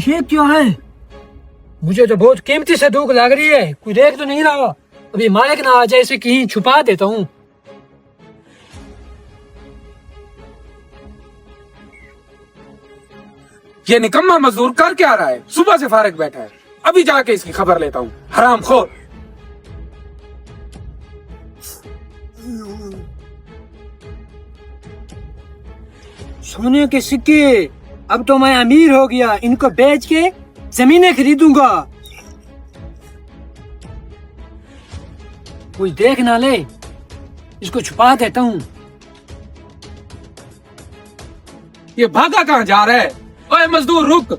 ये क्या है? मुझे तो बहुत कीमती संदूक लग रही है, कोई देख तो नहीं रहा। अभी मालिक ना आ जाए, इसे कहीं छुपा देता हूँ। ये निकम्मा मजदूर कर क्या रहा है? सुबह से फारिग बैठा है। अभी जाके इसकी खबर लेता हूँ। हरामखोर। सोने के सिक्के, अब तो मैं अमीर हो गया। इनको बेच के जमीनें खरीदूंगा। कोई देख ना ले, इसको छुपा देता हूँ। ये भागा कहाँ जा रहा है? ओए मजदूर रुक।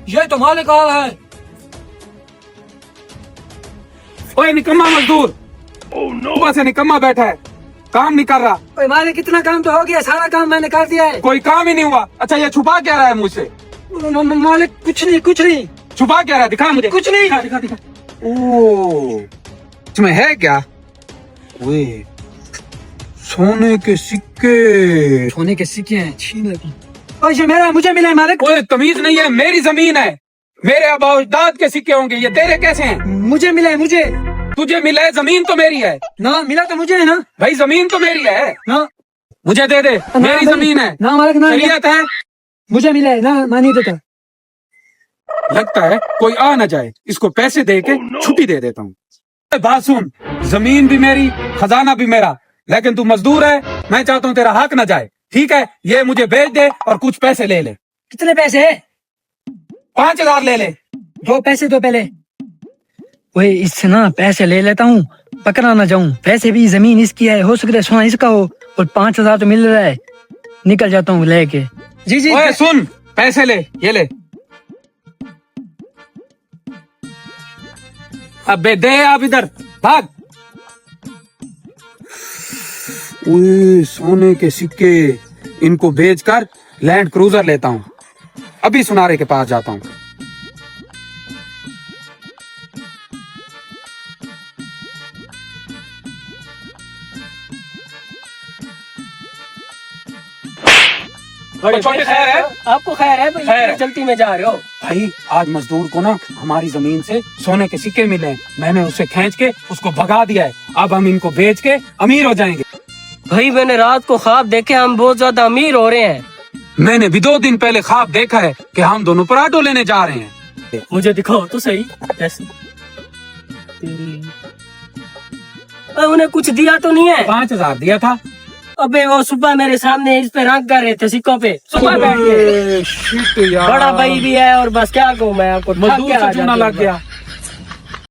ये तो मालिक आ रहा है। ओए निकम्मा मजदूर, सुबह से निकम्मा बैठा है, काम नहीं कर रहा। ओए मालिक, कितना काम तो हो गया, सारा काम मैंने कर दिया है। कोई काम ही नहीं हुआ। अच्छा ये छुपा क्या रहा है मुझसे? मालिक कुछ नहीं, कुछ नहीं। छुपा क्या रहा है? दिखा मुझे। कुछ नहीं। दिखा दिखा। ओह, इसमें है क्या? ओए सोने के सिक्के। सोने के सिक्के हैं, छीन लेती। ओए ये मेरा है, मुझे मिला है मालिक। ओए तमीज नहीं है, मेरी जमीन है। मेरे अबाउदाद के सिक्के होंगे, ये तेरे कैसे हैं? मुझे मिला है, मुझे। तुझे मिला है, जमीन तो मेरी है ना, मिला तो मुझे है ना। भाई, जमीन तो मेरी है ना, मुझे दे दे। ना मेरी भाई, जमीन है, ना मालिक, ना। शरीयत है। मुझे मिला है ना, मैं नहीं देता। लगता है कोई आ ना जाए, इसको पैसे दे के छुट्टी दे देता हूँ। बात सुन, जमीन भी मेरी, खजाना भी मेरा, लेकिन तू मजदूर है। मैं चाहता हूँ तेरा हक ना जाए, ठीक है? ये मुझे बेच दे और कुछ पैसे ले ले। कितने पैसे है? 5000 ले ले। दो पैसे दो पहले। वही इससे ना पैसे ले लेता हूँ, पकड़ा ना जाऊं। पैसे भी जमीन इसकी है, हो सकता है सोना इसका हो, और 5000 तो मिल रहा है। निकल जाता हूँ लेके। जी जी। ओए सुन, पैसे ले, ये ले। अबे दे आप इधर, भाग। ओए सोने के सिक्के, इनको बेचकर लैंड क्रूजर लेता हूँ। अभी सुनारे के पास जाता हूँ। बड़े छोटे खैर है? आपको खैर है भाई? खैर है। जल्दी में जा रहे हो भाई आज मजदूर को ना हमारी जमीन से सोने के सिक्के मिले हैं। मैंने उसे खींच के उसको भगा दिया है। अब हम इनको बेच के अमीर हो जाएंगे। भाई? मैंने रात को ख्वाब देखे, हम बहुत ज्यादा अमीर हो रहे हैं। मैंने भी 2 दिन पहले ख्वाब देखा है कि हम दोनों पराठो लेने जा रहे हैं। मुझे दिखाओ तो सही। कैसे? उन्हें कुछ दिया तो नहीं है? 5000 दिया था। अबे वो सुबह मेरे सामने इस पे रंग कर रहे थे, सिक्कों पे। सुबह बैठ के। शिट यार, बड़ा भाई भी है, और बस क्या कहूँ मैं आपको, मजदूर से चूना लग गया।